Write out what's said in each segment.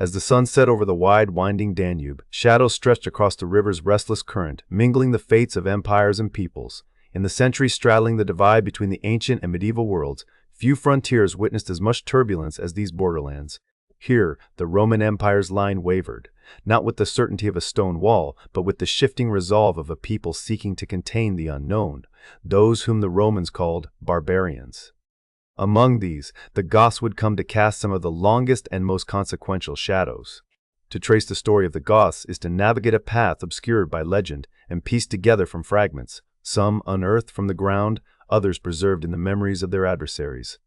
As the sun set over the wide, winding Danube, shadows stretched across the river's restless current, mingling the fates of empires and peoples. In the centuries straddling the divide between the ancient and medieval worlds, few frontiers witnessed as much turbulence as these borderlands. Here, the Roman Empire's line wavered, not with the certainty of a stone wall, but with the shifting resolve of a people seeking to contain the unknown, those whom the Romans called barbarians. Among these, the Goths would come to cast some of the longest and most consequential shadows. To trace the story of the Goths is to navigate a path obscured by legend and pieced together from fragments, some unearthed from the ground, others preserved in the memories of their adversaries.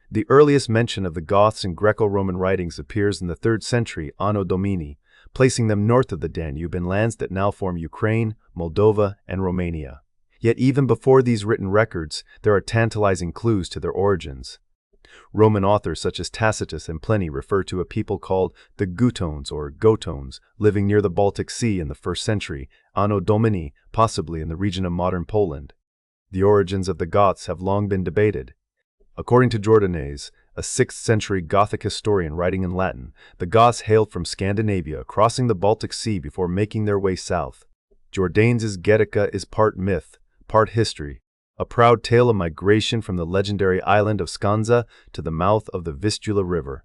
The earliest mention of the Goths in Greco-Roman writings appears in the 3rd century Anno Domini, placing them north of the Danube in lands that now form Ukraine, Moldova, and Romania. Yet even before these written records, there are tantalizing clues to their origins. Roman authors such as Tacitus and Pliny refer to a people called the Gutones or Gotones, living near the Baltic Sea in the 1st century Anno Domini, possibly in the region of modern Poland. The origins of the Goths have long been debated. According to Jordanes, a 6th century Gothic historian writing in Latin, the Goths hailed from Scandinavia, crossing the Baltic Sea before making their way south. Jordanes' Getica is part myth, part history, a proud tale of migration from the legendary island of Skanza to the mouth of the Vistula River.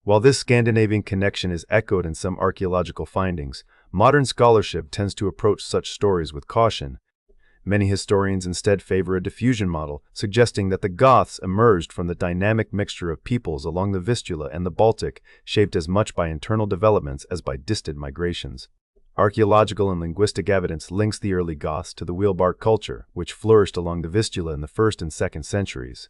While this Scandinavian connection is echoed in some archaeological findings, modern scholarship tends to approach such stories with caution. Many historians instead favor a diffusion model, suggesting that the Goths emerged from the dynamic mixture of peoples along the Vistula and the Baltic, shaped as much by internal developments as by distant migrations. Archaeological and linguistic evidence links the early Goths to the wheelbark culture, which flourished along the Vistula in the 1st and 2nd centuries.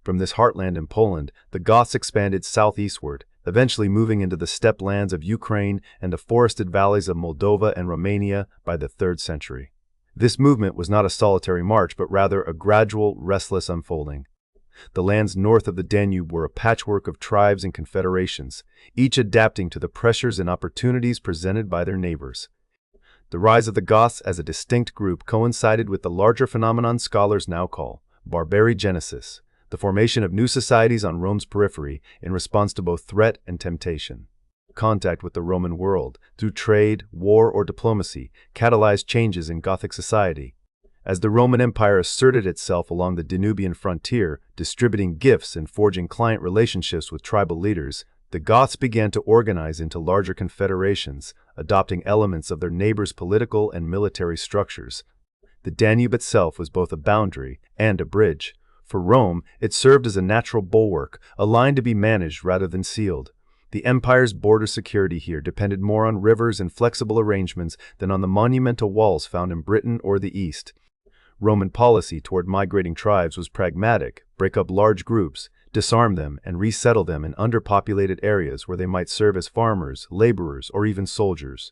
From this heartland in Poland, the Goths expanded southeastward, eventually moving into the steppe lands of Ukraine and the forested valleys of Moldova and Romania by the 3rd century. This movement was not a solitary march, but rather a gradual, restless unfolding. The lands north of the Danube were a patchwork of tribes and confederations, each adapting to the pressures and opportunities presented by their neighbors. The rise of the Goths as a distinct group coincided with the larger phenomenon scholars now call barbarigenesis, the formation of new societies on Rome's periphery in response to both threat and temptation. Contact with the Roman world, through trade, war, or diplomacy, catalyzed changes in Gothic society. As the Roman Empire asserted itself along the Danubian frontier, distributing gifts and forging client relationships with tribal leaders, the Goths began to organize into larger confederations, adopting elements of their neighbors' political and military structures. The Danube itself was both a boundary and a bridge. For Rome, it served as a natural bulwark, a line to be managed rather than sealed. The empire's border security here depended more on rivers and flexible arrangements than on the monumental walls found in Britain or the East. Roman policy toward migrating tribes was pragmatic: break up large groups, disarm them, and resettle them in underpopulated areas where they might serve as farmers, laborers, or even soldiers.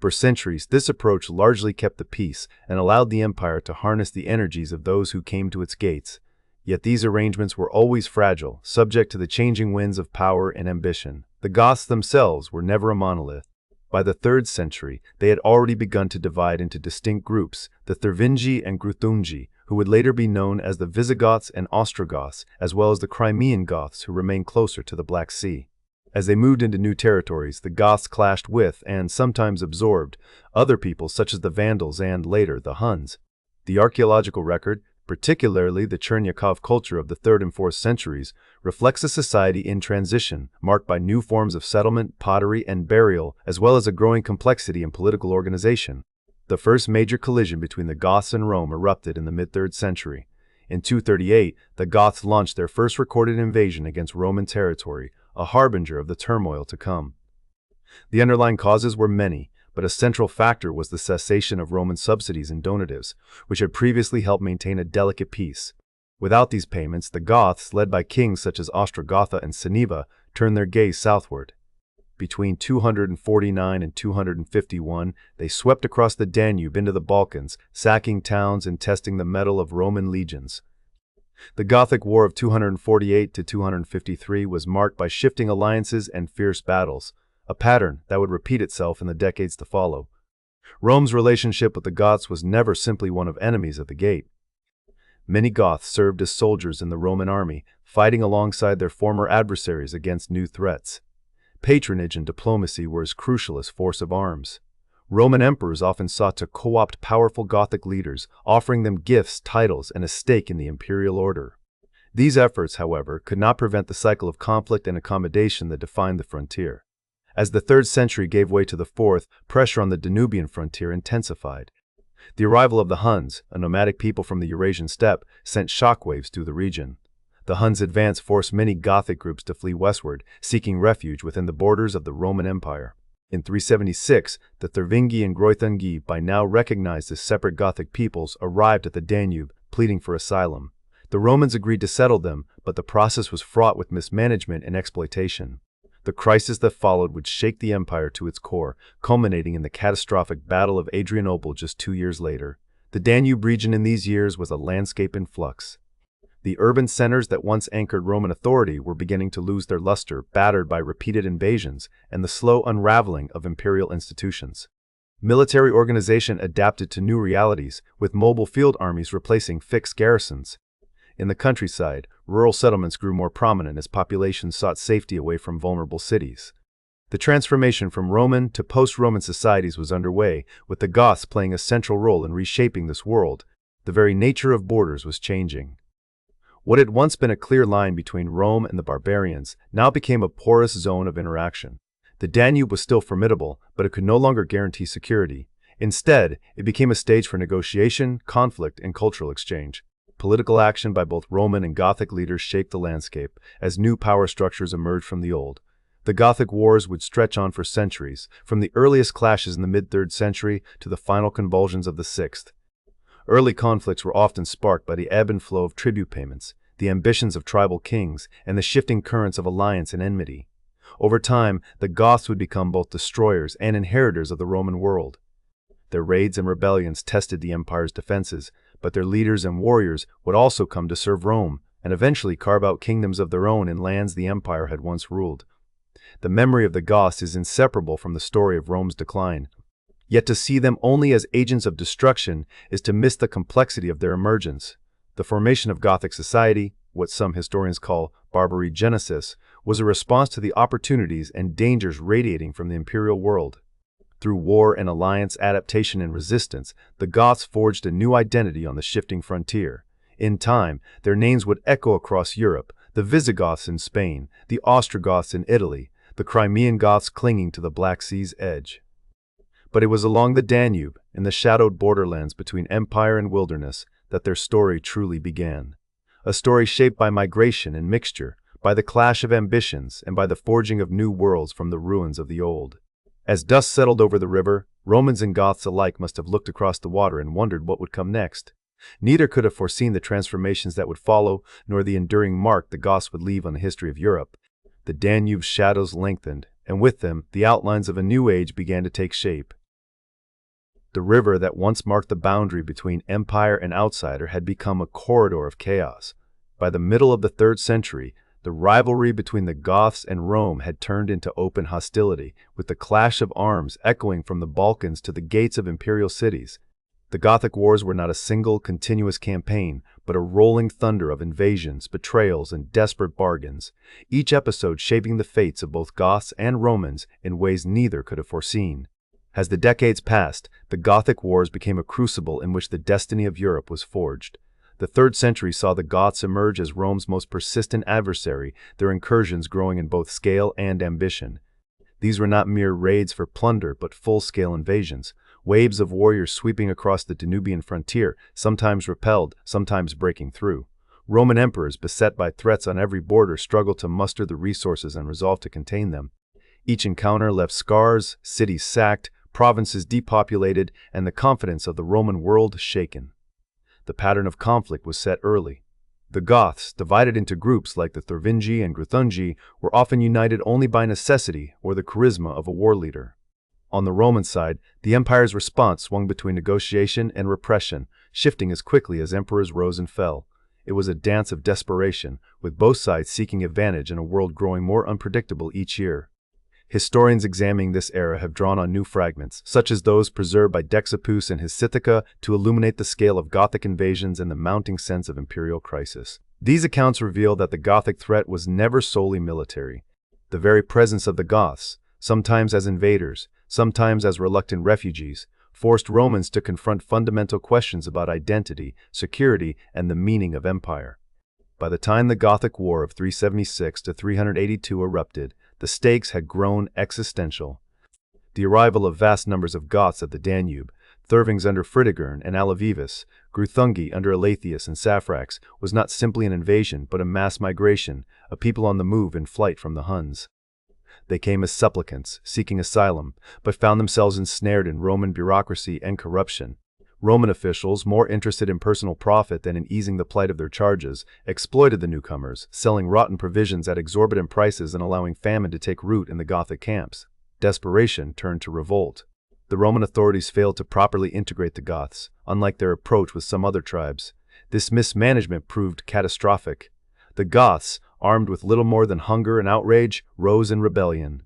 For centuries, this approach largely kept the peace and allowed the empire to harness the energies of those who came to its gates. Yet these arrangements were always fragile, subject to the changing winds of power and ambition. The Goths themselves were never a monolith. By the 3rd century, they had already begun to divide into distinct groups, the Thervingi and Gruthungi, who would later be known as the Visigoths and Ostrogoths, as well as the Crimean Goths, who remained closer to the Black Sea. As they moved into new territories, the Goths clashed with, and sometimes absorbed, other peoples such as the Vandals and, later, the Huns. The archaeological record, particularly the Chernyakov culture of the 3rd and 4th centuries, reflects a society in transition, marked by new forms of settlement, pottery, and burial, as well as a growing complexity in political organization. The first major collision between the Goths and Rome erupted in the mid-3rd century. In 238, the Goths launched their first recorded invasion against Roman territory, a harbinger of the turmoil to come. The underlying causes were many, but a central factor was the cessation of Roman subsidies and donatives, which had previously helped maintain a delicate peace. Without these payments, the Goths, led by kings such as Ostrogotha and Seniva, turned their gaze southward. Between 249 and 251, they swept across the Danube into the Balkans, sacking towns and testing the mettle of Roman legions. The Gothic War of 248 to 253 was marked by shifting alliances and fierce battles, a pattern that would repeat itself in the decades to follow. Rome's relationship with the Goths was never simply one of enemies at the gate. Many Goths served as soldiers in the Roman army, fighting alongside their former adversaries against new threats. patronage and diplomacy were as crucial as force of arms. Roman emperors often sought to co-opt powerful Gothic leaders, offering them gifts, titles, and a stake in the imperial order. These efforts, however, could not prevent the cycle of conflict and accommodation that defined the frontier. As the 3rd century gave way to the 4th, pressure on the Danubian frontier intensified. The arrival of the Huns, a nomadic people from the Eurasian steppe, sent shockwaves through the region. The Huns' advance forced many Gothic groups to flee westward, seeking refuge within the borders of the Roman Empire. In 376, the Thervingi and Greuthungi, by now recognized as separate Gothic peoples, arrived at the Danube, pleading for asylum. The Romans agreed to settle them, but the process was fraught with mismanagement and exploitation. The crisis that followed would shake the empire to its core, culminating in the catastrophic Battle of Adrianople just 2 years later. The Danube region in these years was a landscape in flux. The urban centers that once anchored Roman authority were beginning to lose their luster, battered by repeated invasions and the slow unraveling of imperial institutions. Military organization adapted to new realities, with mobile field armies replacing fixed garrisons. In the countryside, rural settlements grew more prominent as populations sought safety away from vulnerable cities. The transformation from Roman to post-Roman societies was underway, with the Goths playing a central role in reshaping this world. The very nature of borders was changing. What had once been a clear line between Rome and the barbarians now became a porous zone of interaction. The Danube was still formidable, but it could no longer guarantee security. Instead, it became a stage for negotiation, conflict, and cultural exchange. Political action by both Roman and Gothic leaders shaped the landscape as new power structures emerged from the old. The Gothic Wars would stretch on for centuries, from the earliest clashes in the mid-3rd century to the final convulsions of the 6th. Early conflicts were often sparked by the ebb and flow of tribute payments, the ambitions of tribal kings, and the shifting currents of alliance and enmity. Over time, the Goths would become both destroyers and inheritors of the Roman world. Their raids and rebellions tested the empire's defenses, but their leaders and warriors would also come to serve Rome and eventually carve out kingdoms of their own in lands the empire had once ruled. The memory of the Goths is inseparable from the story of Rome's decline. Yet to see them only as agents of destruction is to miss the complexity of their emergence. The formation of Gothic society, what some historians call barbarogenesis, was a response to the opportunities and dangers radiating from the imperial world. Through war and alliance, adaptation and resistance, the Goths forged a new identity on the shifting frontier. In time, their names would echo across Europe, the Visigoths in Spain, the Ostrogoths in Italy, the Crimean Goths clinging to the Black Sea's edge. But it was along the Danube, in the shadowed borderlands between empire and wilderness, that their story truly began. A story shaped by migration and mixture, by the clash of ambitions, and by the forging of new worlds from the ruins of the old. As dust settled over the river, Romans and Goths alike must have looked across the water and wondered what would come next. Neither could have foreseen the transformations that would follow, nor the enduring mark the Goths would leave on the history of Europe. The Danube's shadows lengthened, and with them, the outlines of a new age began to take shape. The river that once marked the boundary between empire and outsider had become a corridor of chaos. By the middle of the 3rd century, the rivalry between the Goths and Rome had turned into open hostility, with the clash of arms echoing from the Balkans to the gates of imperial cities. The Gothic Wars were not a single, continuous campaign, but a rolling thunder of invasions, betrayals, and desperate bargains, each episode shaping the fates of both Goths and Romans in ways neither could have foreseen. As the decades passed, the Gothic Wars became a crucible in which the destiny of Europe was forged. The 3rd century saw the Goths emerge as Rome's most persistent adversary, their incursions growing in both scale and ambition. These were not mere raids for plunder, but full-scale invasions, waves of warriors sweeping across the Danubian frontier, sometimes repelled, sometimes breaking through. Roman emperors, beset by threats on every border, struggled to muster the resources and resolve to contain them. Each encounter left scars, cities sacked, provinces depopulated, and the confidence of the Roman world shaken. The pattern of conflict was set early. The Goths, divided into groups like the Thervingi and Greuthungi, were often united only by necessity or the charisma of a war leader. On the Roman side, the empire's response swung between negotiation and repression, shifting as quickly as emperors rose and fell. It was a dance of desperation, with both sides seeking advantage in a world growing more unpredictable each year. Historians examining this era have drawn on new fragments, such as those preserved by Dexippus and his Sithica, to illuminate the scale of Gothic invasions and the mounting sense of imperial crisis. These accounts reveal that the Gothic threat was never solely military. The very presence of the Goths, sometimes as invaders, sometimes as reluctant refugees, forced Romans to confront fundamental questions about identity, security, and the meaning of empire. By the time the Gothic War of 376 to 382 erupted, the stakes had grown existential. The arrival of vast numbers of Goths at the Danube, Thervings under Fritigern and Alavivus, Gruthungi under Elatheus and Saphrax, was not simply an invasion but a mass migration, a people on the move in flight from the Huns. They came as supplicants, seeking asylum, but found themselves ensnared in Roman bureaucracy and corruption. Roman officials, more interested in personal profit than in easing the plight of their charges, exploited the newcomers, selling rotten provisions at exorbitant prices and allowing famine to take root in the Gothic camps. Desperation turned to revolt. The Roman authorities failed to properly integrate the Goths, unlike their approach with some other tribes. This mismanagement proved catastrophic. The Goths, armed with little more than hunger and outrage, rose in rebellion.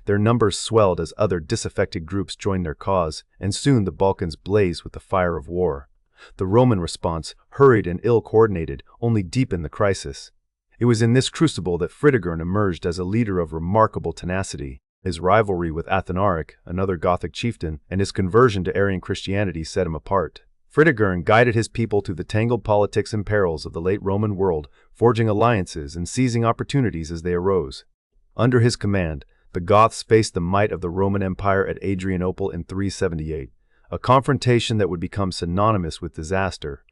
Their numbers swelled as other disaffected groups joined their cause, and soon the Balkans blazed with the fire of war. The Roman response, hurried and ill-coordinated, only deepened the crisis. It was in this crucible that Fritigern emerged as a leader of remarkable tenacity. His rivalry with Athanaric, another Gothic chieftain, and his conversion to Arian Christianity set him apart. Fritigern guided his people through the tangled politics and perils of the late Roman world, forging alliances and seizing opportunities as they arose. Under his command, the Goths faced the might of the Roman Empire at Adrianople in 378, a confrontation that would become synonymous with disaster.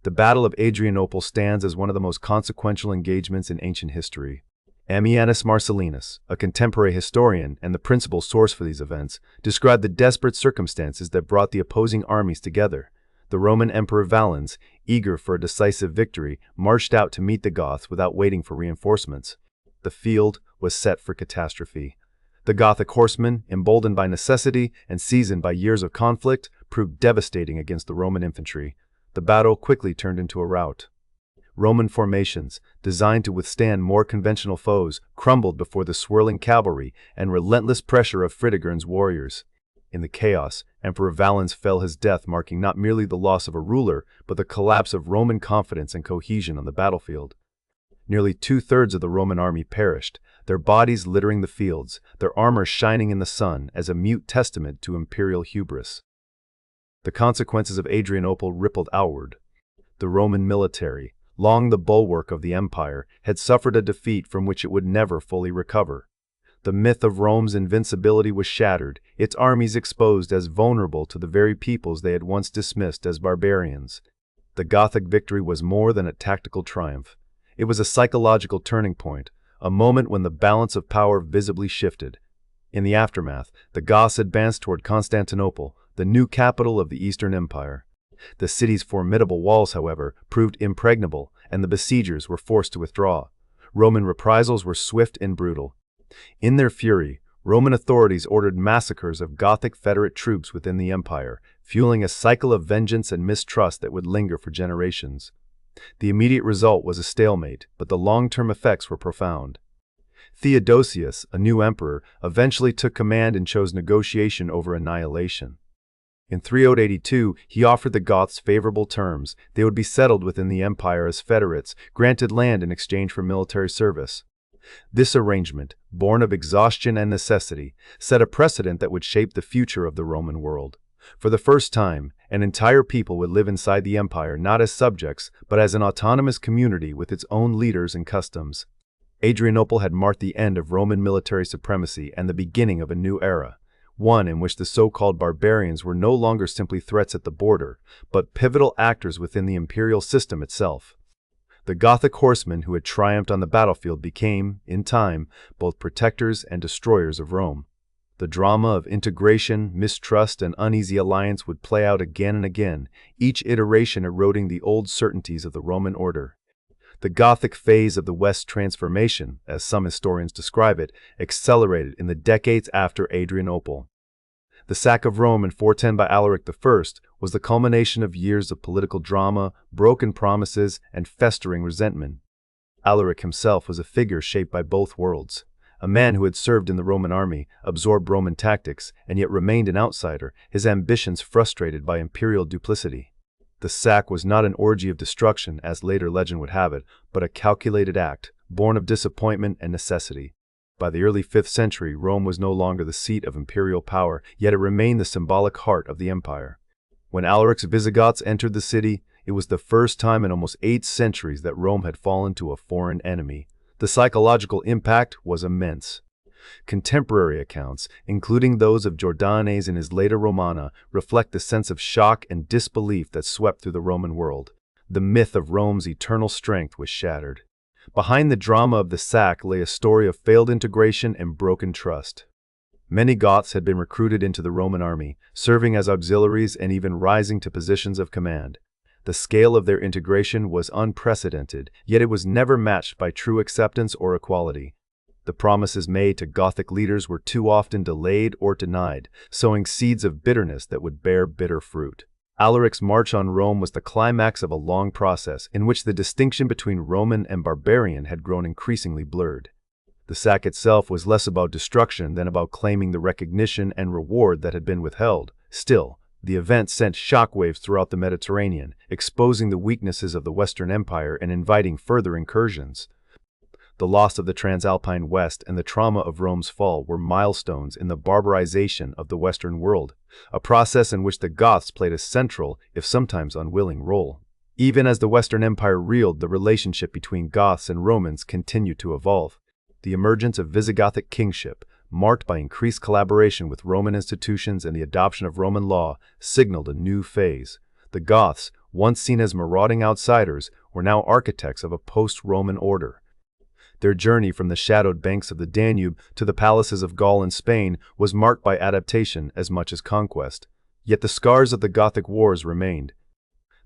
The Battle of Adrianople stands as one of the most consequential engagements in ancient history. Ammianus Marcellinus, a contemporary historian and the principal source for these events, described the desperate circumstances that brought the opposing armies together. The Roman Emperor Valens, eager for a decisive victory, marched out to meet the Goths without waiting for reinforcements. The field was set for catastrophe. The Gothic horsemen, emboldened by necessity and seasoned by years of conflict, proved devastating against the Roman infantry. The battle quickly turned into a rout. Roman formations, designed to withstand more conventional foes, crumbled before the swirling cavalry and relentless pressure of Fritigern's warriors. In the chaos, Emperor Valens fell his death, marking not merely the loss of a ruler, but the collapse of Roman confidence and cohesion on the battlefield. Nearly two-thirds of the Roman army perished, their bodies littering the fields, their armor shining in the sun as a mute testament to imperial hubris. The consequences of Adrianople rippled outward. The Roman military, long the bulwark of the empire, had suffered a defeat from which it would never fully recover. The myth of Rome's invincibility was shattered, its armies exposed as vulnerable to the very peoples they had once dismissed as barbarians. The Gothic victory was more than a tactical triumph. It was a psychological turning point, a moment when the balance of power visibly shifted. In the aftermath, the Goths advanced toward Constantinople, the new capital of the Eastern Empire. The city's formidable walls, however, proved impregnable, and the besiegers were forced to withdraw. Roman reprisals were swift and brutal. In their fury, Roman authorities ordered massacres of Gothic federate troops within the empire, fueling a cycle of vengeance and mistrust that would linger for generations. The immediate result was a stalemate, but the long-term effects were profound. Theodosius, a new emperor, eventually took command and chose negotiation over annihilation. In 382, he offered the Goths favorable terms. They would be settled within the empire as federates, granted land in exchange for military service. This arrangement, born of exhaustion and necessity, set a precedent that would shape the future of the Roman world. For the first time, an entire people would live inside the empire not as subjects, but as an autonomous community with its own leaders and customs. Adrianople had marked the end of Roman military supremacy and the beginning of a new era, one in which the so-called barbarians were no longer simply threats at the border, but pivotal actors within the imperial system itself. The Gothic horsemen who had triumphed on the battlefield became, in time, both protectors and destroyers of Rome. The drama of integration, mistrust, and uneasy alliance would play out again and again, each iteration eroding the old certainties of the Roman order. The Gothic phase of the West's transformation, as some historians describe it, accelerated in the decades after Adrianople. The sack of Rome in 410 by Alaric I was the culmination of years of political drama, broken promises, and festering resentment. Alaric himself was a figure shaped by both worlds. A man who had served in the Roman army, absorbed Roman tactics, and yet remained an outsider, his ambitions frustrated by imperial duplicity. The sack was not an orgy of destruction, as later legend would have it, but a calculated act, born of disappointment and necessity. By the early 5th century, Rome was no longer the seat of imperial power, yet it remained the symbolic heart of the empire. When Alaric's Visigoths entered the city, it was the first time in almost 8 centuries that Rome had fallen to a foreign enemy. The psychological impact was immense. Contemporary accounts, including those of Jordanes in his later Romana, reflect the sense of shock and disbelief that swept through the Roman world. The myth of Rome's eternal strength was shattered. Behind the drama of the sack lay a story of failed integration and broken trust. Many Goths had been recruited into the Roman army, serving as auxiliaries and even rising to positions of command. The scale of their integration was unprecedented, yet it was never matched by true acceptance or equality. The promises made to Gothic leaders were too often delayed or denied, sowing seeds of bitterness that would bear bitter fruit. Alaric's march on Rome was the climax of a long process in which the distinction between Roman and barbarian had grown increasingly blurred. The sack itself was less about destruction than about claiming the recognition and reward that had been withheld. Still, the event sent shockwaves throughout the Mediterranean, exposing the weaknesses of the Western Empire and inviting further incursions. The loss of the Transalpine West and the trauma of Rome's fall were milestones in the barbarization of the Western world, a process in which the Goths played a central, if sometimes unwilling, role. Even as the Western Empire reeled, the relationship between Goths and Romans continued to evolve. The emergence of Visigothic kingship, marked by increased collaboration with Roman institutions and the adoption of Roman law, signaled a new phase. The Goths, once seen as marauding outsiders, were now architects of a post-Roman order. Their journey from the shadowed banks of the Danube to the palaces of Gaul and Spain was marked by adaptation as much as conquest. Yet the scars of the Gothic Wars remained.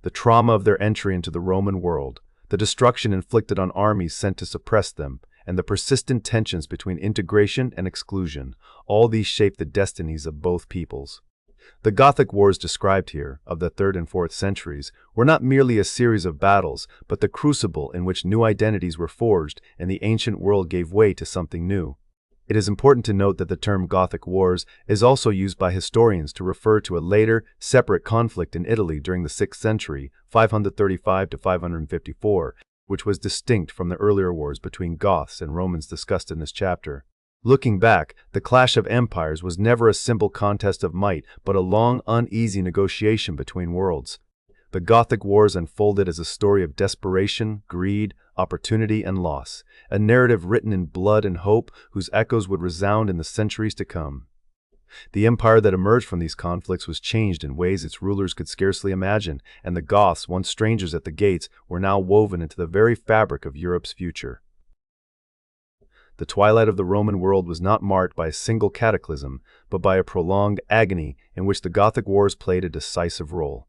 The trauma of their entry into the Roman world, the destruction inflicted on armies sent to suppress them, and the persistent tensions between integration and exclusion, all these shaped the destinies of both peoples. The Gothic Wars described here, of the 3rd and 4th centuries, were not merely a series of battles, but the crucible in which new identities were forged and the ancient world gave way to something new. It is important to note that the term Gothic Wars is also used by historians to refer to a later, separate conflict in Italy during the 6th century, 535 to 554, which was distinct from the earlier wars between Goths and Romans discussed in this chapter. Looking back, the clash of empires was never a simple contest of might, but a long, uneasy negotiation between worlds. The Gothic Wars unfolded as a story of desperation, greed, opportunity, and loss, a narrative written in blood and hope whose echoes would resound in the centuries to come. The empire that emerged from these conflicts was changed in ways its rulers could scarcely imagine, and the Goths, once strangers at the gates, were now woven into the very fabric of Europe's future. The twilight of the Roman world was not marked by a single cataclysm, but by a prolonged agony in which the Gothic Wars played a decisive role.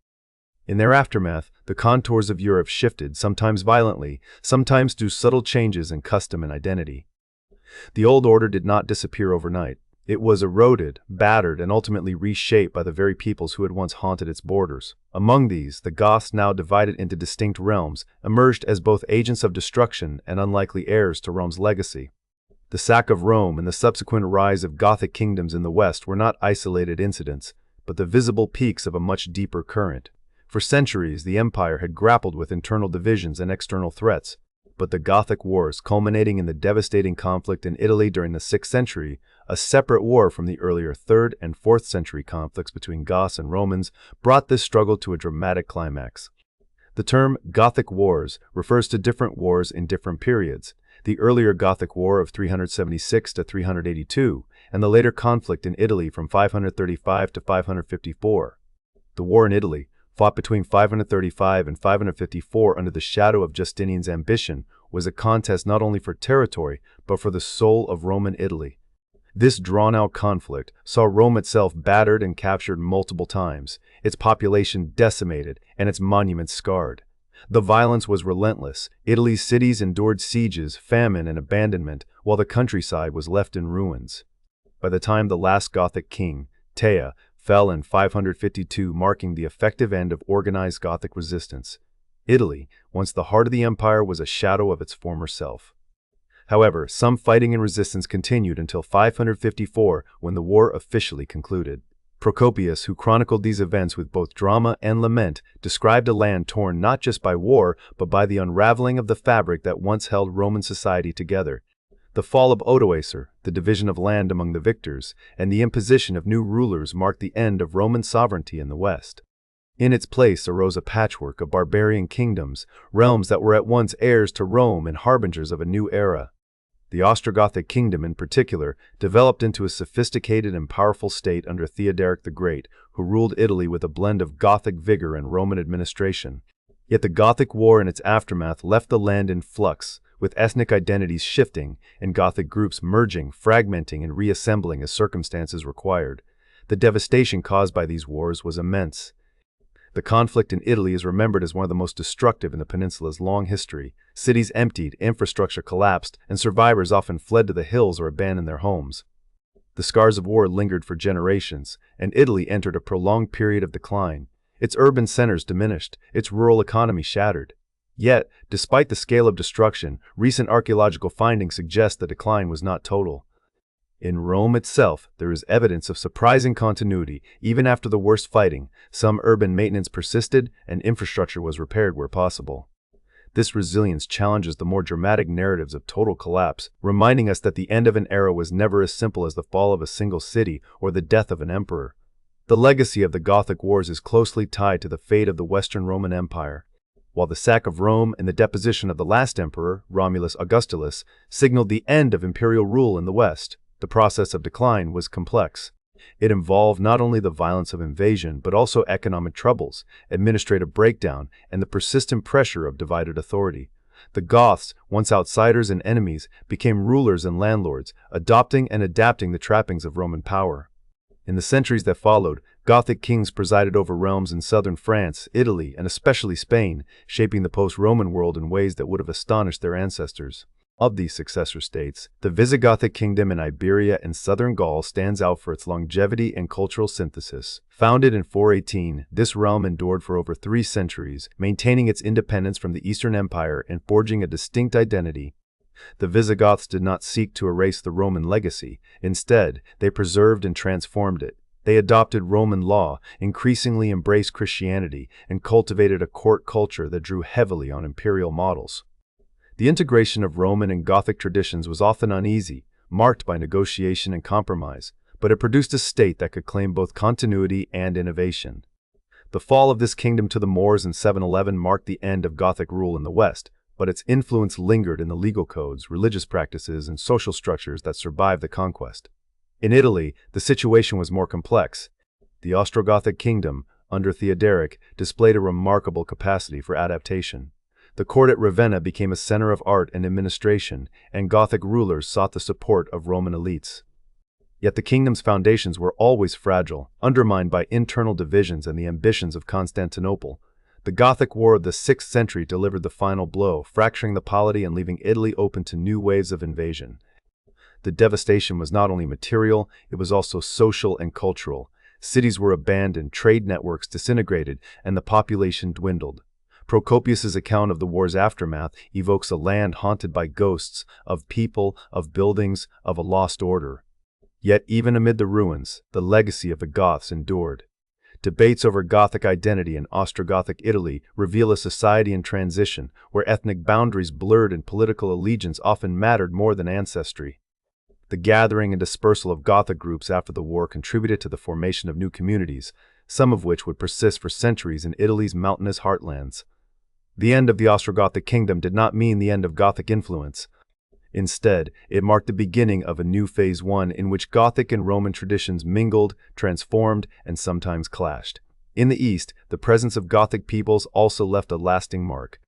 In their aftermath, the contours of Europe shifted, sometimes violently, sometimes through subtle changes in custom and identity. The old order did not disappear overnight. It was eroded, battered, and ultimately reshaped by the very peoples who had once haunted its borders. Among these, the Goths, now divided into distinct realms, emerged as both agents of destruction and unlikely heirs to Rome's legacy. The sack of Rome and the subsequent rise of Gothic kingdoms in the West were not isolated incidents, but the visible peaks of a much deeper current. For centuries, the empire had grappled with internal divisions and external threats, but the Gothic Wars, culminating in the devastating conflict in Italy during the 6th century, a separate war from the earlier 3rd and 4th century conflicts between Goths and Romans, brought this struggle to a dramatic climax. The term Gothic Wars refers to different wars in different periods: the earlier Gothic War of 376 to 382, and the later conflict in Italy from 535 to 554. The war in Italy, fought between 535 and 554 under the shadow of Justinian's ambition, was a contest not only for territory, but for the soul of Roman Italy. This drawn-out conflict saw Rome itself battered and captured multiple times, its population decimated, and its monuments scarred. The violence was relentless. Italy's cities endured sieges, famine, and abandonment, while the countryside was left in ruins. By the time the last Gothic king, Teia, fell in 552, marking the effective end of organized Gothic resistance, Italy, once the heart of the empire, was a shadow of its former self. However, some fighting and resistance continued until 554, when the war officially concluded. Procopius, who chronicled these events with both drama and lament, described a land torn not just by war, but by the unraveling of the fabric that once held Roman society together. The fall of Odoacer, the division of land among the victors, and the imposition of new rulers marked the end of Roman sovereignty in the West. In its place arose a patchwork of barbarian kingdoms, realms that were at once heirs to Rome and harbingers of a new era. The Ostrogothic kingdom in particular developed into a sophisticated and powerful state under Theodoric the Great, who ruled Italy with a blend of Gothic vigor and Roman administration. Yet the Gothic War and its aftermath left the land in flux, with ethnic identities shifting and Gothic groups merging, fragmenting, and reassembling as circumstances required. The devastation caused by these wars was immense. The conflict in Italy is remembered as one of the most destructive in the peninsula's long history. Cities emptied, infrastructure collapsed, and survivors often fled to the hills or abandoned their homes. The scars of war lingered for generations, and Italy entered a prolonged period of decline. Its urban centers diminished, its rural economy shattered. Yet, despite the scale of destruction, recent archaeological findings suggest the decline was not total. In Rome itself, there is evidence of surprising continuity. Even after the worst fighting, some urban maintenance persisted and infrastructure was repaired where possible. This resilience challenges the more dramatic narratives of total collapse, reminding us that the end of an era was never as simple as the fall of a single city or the death of an emperor. The legacy of the Gothic Wars is closely tied to the fate of the Western Roman Empire. While the sack of Rome and the deposition of the last emperor, Romulus Augustulus, signaled the end of imperial rule in the West, the process of decline was complex. It involved not only the violence of invasion, but also economic troubles, administrative breakdown, and the persistent pressure of divided authority. The Goths, once outsiders and enemies, became rulers and landlords, adopting and adapting the trappings of Roman power. In the centuries that followed, Gothic kings presided over realms in southern France, Italy, and especially Spain, shaping the post-Roman world in ways that would have astonished their ancestors. Of these successor states, the Visigothic kingdom in Iberia and southern Gaul stands out for its longevity and cultural synthesis. Founded in 418, this realm endured for over 3 centuries, maintaining its independence from the Eastern Empire and forging a distinct identity. The Visigoths did not seek to erase the Roman legacy. Instead, they preserved and transformed it. They adopted Roman law, increasingly embraced Christianity, and cultivated a court culture that drew heavily on imperial models. The integration of Roman and Gothic traditions was often uneasy, marked by negotiation and compromise, but it produced a state that could claim both continuity and innovation. The fall of this kingdom to the Moors in 711 marked the end of Gothic rule in the West, but its influence lingered in the legal codes, religious practices, and social structures that survived the conquest. In Italy, the situation was more complex. The Ostrogothic kingdom, under Theodoric, displayed a remarkable capacity for adaptation. The court at Ravenna became a center of art and administration, and Gothic rulers sought the support of Roman elites. Yet the kingdom's foundations were always fragile, undermined by internal divisions and the ambitions of Constantinople. The Gothic War of the 6th century delivered the final blow, fracturing the polity and leaving Italy open to new waves of invasion. The devastation was not only material, it was also social and cultural. Cities were abandoned, trade networks disintegrated, and the population dwindled. Procopius's account of the war's aftermath evokes a land haunted by ghosts, of people, of buildings, of a lost order. Yet even amid the ruins, the legacy of the Goths endured. Debates over Gothic identity in Ostrogothic Italy reveal a society in transition, where ethnic boundaries blurred and political allegiance often mattered more than ancestry. The gathering and dispersal of Gothic groups after the war contributed to the formation of new communities, some of which would persist for centuries in Italy's mountainous heartlands. The end of the Ostrogothic kingdom did not mean the end of Gothic influence. Instead, it marked the beginning of a new phase one in which Gothic and Roman traditions mingled, transformed, and sometimes clashed. In the East, the presence of Gothic peoples also left a lasting mark.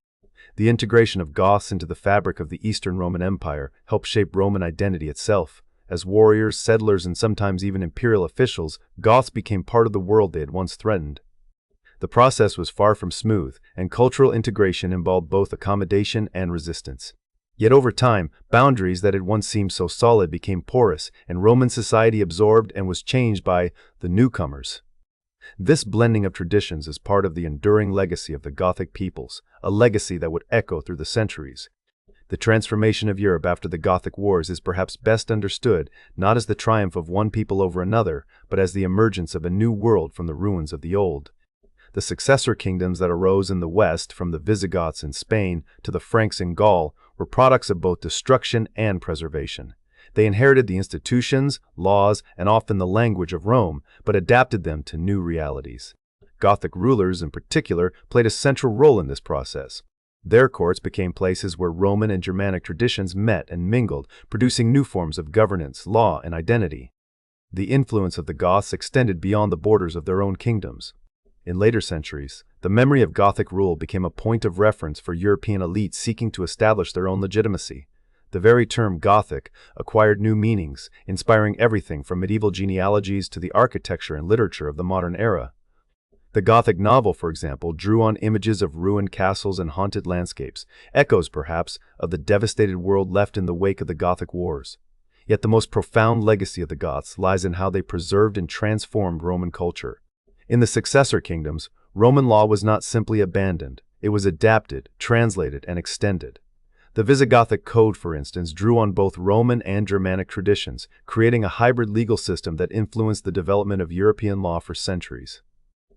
The integration of Goths into the fabric of the Eastern Roman Empire helped shape Roman identity itself. As warriors, settlers, and sometimes even imperial officials, Goths became part of the world they had once threatened. The process was far from smooth, and cultural integration involved both accommodation and resistance. Yet over time, boundaries that had once seemed so solid became porous, and Roman society absorbed and was changed by the newcomers. This blending of traditions is part of the enduring legacy of the Gothic peoples, a legacy that would echo through the centuries. The transformation of Europe after the Gothic Wars is perhaps best understood not as the triumph of one people over another, but as the emergence of a new world from the ruins of the old. The successor kingdoms that arose in the West, from the Visigoths in Spain to the Franks in Gaul, were products of both destruction and preservation. They inherited the institutions, laws, and often the language of Rome, but adapted them to new realities. Gothic rulers, in particular, played a central role in this process. Their courts became places where Roman and Germanic traditions met and mingled, producing new forms of governance, law, and identity. The influence of the Goths extended beyond the borders of their own kingdoms. In later centuries, the memory of Gothic rule became a point of reference for European elites seeking to establish their own legitimacy. The very term Gothic acquired new meanings, inspiring everything from medieval genealogies to the architecture and literature of the modern era. The Gothic novel, for example, drew on images of ruined castles and haunted landscapes, echoes, perhaps, of the devastated world left in the wake of the Gothic Wars. Yet the most profound legacy of the Goths lies in how they preserved and transformed Roman culture. In the successor kingdoms, Roman law was not simply abandoned, it was adapted, translated, and extended. The Visigothic Code, for instance, drew on both Roman and Germanic traditions, creating a hybrid legal system that influenced the development of European law for centuries.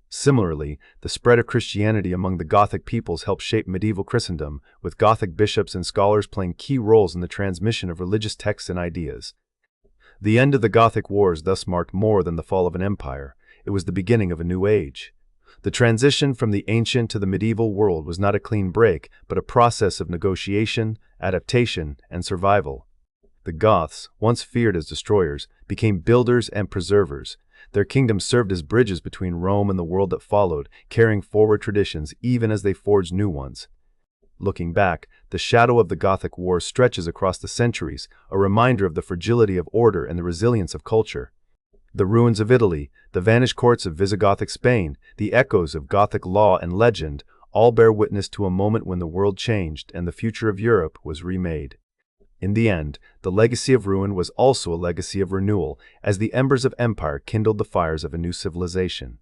Similarly, the spread of Christianity among the Gothic peoples helped shape medieval Christendom, with Gothic bishops and scholars playing key roles in the transmission of religious texts and ideas. The end of the Gothic Wars thus marked more than the fall of an empire. It was the beginning of a new age. The transition from the ancient to the medieval world was not a clean break, but a process of negotiation, adaptation, and survival. The Goths, once feared as destroyers, became builders and preservers. Their kingdoms served as bridges between Rome and the world that followed, carrying forward traditions even as they forged new ones. Looking back, the shadow of the Gothic Wars stretches across the centuries, a reminder of the fragility of order and the resilience of culture. The ruins of Italy, the vanished courts of Visigothic Spain, the echoes of Gothic law and legend, all bear witness to a moment when the world changed and the future of Europe was remade. In the end, the legacy of ruin was also a legacy of renewal, as the embers of empire kindled the fires of a new civilization.